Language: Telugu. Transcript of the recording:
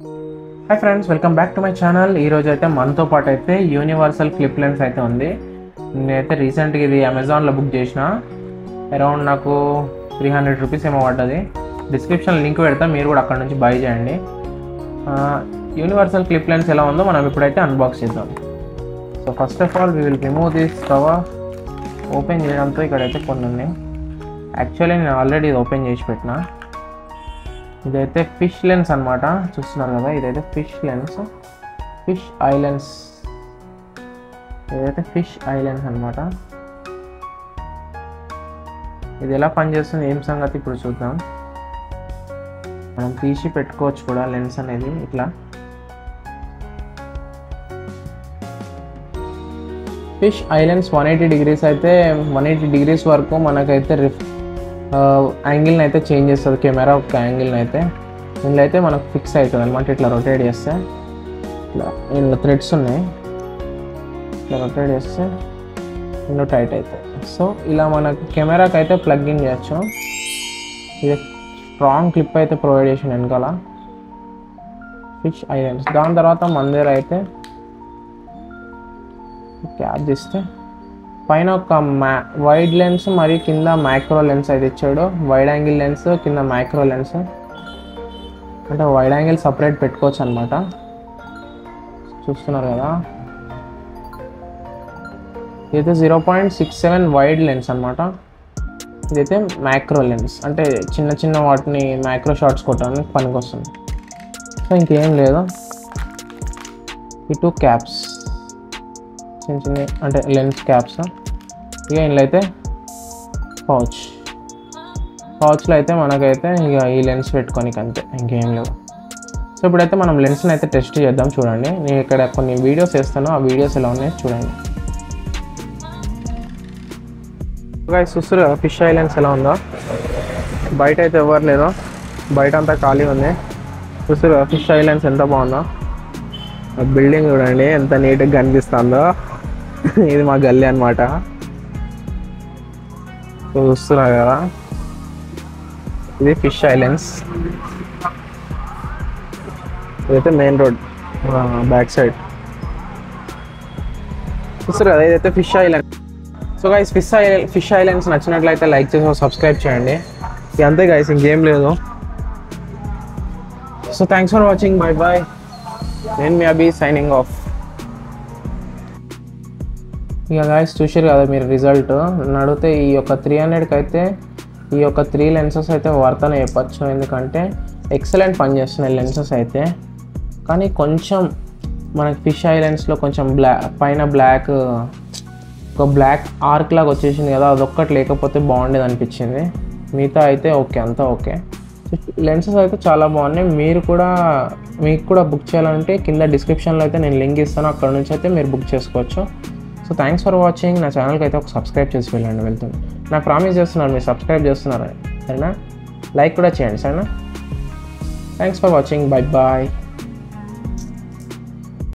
Hi friends, welcome back to my channel. ఈరోజు అయితే మనతో పాటు అయితే యూనివర్సల్ క్లిప్ లెన్స్ అయితే ఉంది. నేనైతే రీసెంట్గా ఇది అమెజాన్లో బుక్ చేసిన. అరౌండ్ నాకు 300 రూపీస్ ఏమో పడ్డది. డిస్క్రిప్షన్ లింక్ పెడతా, మీరు కూడా అక్కడ నుంచి బై చేయండి. యూనివర్సల్ క్లిప్ లెన్స్ ఎలా ఉందో మనం ఇప్పుడైతే అన్బాక్స్ చేద్దాం. So first of all we will remove this cover. Open చేయడంతో ఇక్కడైతే కొన్ని ఉన్నాయి. యాక్చువల్లీ నేను ఆల్రెడీ ఇది ఓపెన్ చేసి పెట్టిన. ఇదైతే ఫిష్ లెన్స్ అనమాట, చూస్తున్నారు కదా. ఇదైతే fish lens, fish eye lens. ఇదైతే ఫిష్ ఐ లెన్స్ అనమాట. ఇది ఎలా పనిచేస్తుంది, ఏం సంగతి ఇప్పుడు చూద్దాం. మనం తీసి పెట్టుకోవచ్చు కూడా లెన్స్ అనేది ఇట్లా. ఫిష్ ఐ లెన్స్ 180 డిగ్రీస్ అయితే 180 డిగ్రీస్ వరకు మనకైతే యాంగిల్ని అయితే చేంజ్ చేస్తుంది. కెమెరా ఒక యాంగిల్ని అయితే ఇందులో అయితే మనకు ఫిక్స్ అవుతుంది అనమాట. ఇట్లా రొటేట్ చేస్తే ఇట్లా ఇందులో థ్రెడ్స్ ఉన్నాయి, ఇట్లా రొటేట్ చేస్తే ఇందులో టైట్ అవుతాయి. సో ఇలా మనకు కెమెరాకి అయితే ప్లగ్ ఇన్ చేయొచ్చు. ఇది స్ట్రాంగ్ క్లిప్ అయితే ప్రొవైడ్ చేసిన వెనకాల ఫిష్ ఐ లెన్స్. దాని తర్వాత మన దగ్గర అయితే క్యాప్ తీస్తే పైన ఒక వైడ్ లెన్స్ మరియు కింద మైక్రో లెన్స్ అయితే ఇచ్చాడు. వైడ్ యాంగిల్ లెన్స్, కింద మైక్రో లెన్స్. అంటే వైడ్ యాంగిల్ సపరేట్ పెట్టుకోవచ్చు అనమాట. చూస్తున్నారు కదా, ఇదైతే 0.67 వైడ్ లెన్స్ అనమాట. ఇదైతే మైక్రో లెన్స్, అంటే చిన్న చిన్న వాటిని మైక్రో షాట్స్ కొట్టడానికి పనికి వస్తుంది. సో ఇంకేం లేదు. ఈ 2 క్యాప్స్ చిన్న చిన్న, అంటే లెన్స్ క్యాప్స్. ఇక ఇందులో అయితే పౌచ్లో అయితే మనకైతే ఇక ఈ లెన్స్ పెట్టుకోనికి అంతే, ఇంకేం లేవు. సో ఇప్పుడైతే మనం లెన్స్ని అయితే టెస్ట్ చేద్దాం. చూడండి, నేను ఇక్కడ కొన్ని వీడియోస్ వేస్తాను, ఆ వీడియోస్ ఎలా ఉన్నాయో చూడండి. చూస్తారు కదా ఫిష్ ఐ లెన్స్ ఎలా ఉందో. బయట అయితే ఎవరు లేరు, బయట అంతా ఖాళీ ఉంది. చూస్తారు కదా ఫిష్ ఐ లెన్స్ ఎంత బాగుందో. బిల్డింగ్ చూడండి ఎంత నీట్గా కనిపిస్తుందో. ఇది మా గల్లీ అనమాట. చూస్తున్నారు కదా, ఇది ఫిష్ ఐ లెన్స్. ఇదైతే మెయిన్ రోడ్ బ్యాక్ సైడ్. చూస్తారు కదా, ఇదైతే fish eye lens. So guys, fish eye lens నచ్చినట్లయితే లైక్ చేసి సబ్స్క్రైబ్ చేయండి. ఇక అంతే గైస్, ఇంకేం లేదు. So thanks for watching, bye bye. నేను మీ అభి, సైనింగ్ ఆఫ్. ఇక గాయస్ చూసారు కదా మీరు రిజల్ట్. నన్ను అడిగితే ఈ యొక్క 300కి అయితే ఈ యొక్క 3 లెన్సెస్ అయితే వర్త్ అని చెప్పచ్చు. ఎందుకంటే ఎక్సలెంట్ పనిచేస్తున్నాయి లెన్సెస్ అయితే. కానీ కొంచెం మనకి ఫిష్ ఐ లెన్స్లో కొంచెం పైన ఒక బ్లాక్ ఆర్క్ లాగా వచ్చేసింది కదా, అదొక్కటి లేకపోతే బాగుండేది అనిపించింది. మిగతా అయితే ఓకే, అంతా ఓకే. లెన్సెస్ అయితే చాలా బాగున్నాయి. మీకు కూడా బుక్ చేయాలంటే కింద డిస్క్రిప్షన్లో అయితే నేను లింక్ ఇస్తాను, అక్కడ నుంచి అయితే మీరు బుక్ చేసుకోవచ్చు. So thanks for watching. నా ఛానల్కి అయితే ఒక సబ్స్క్రైబ్ చేసి వెళ్ళండి వెళ్తుంది. నాకు ప్రామిస్ చేస్తున్నారు, మీరు సబ్స్క్రైబ్ చేస్తున్నారు, సరేనా? లైక్ కూడా చేయండి, సరేనా? Thanks for watching, bye bye.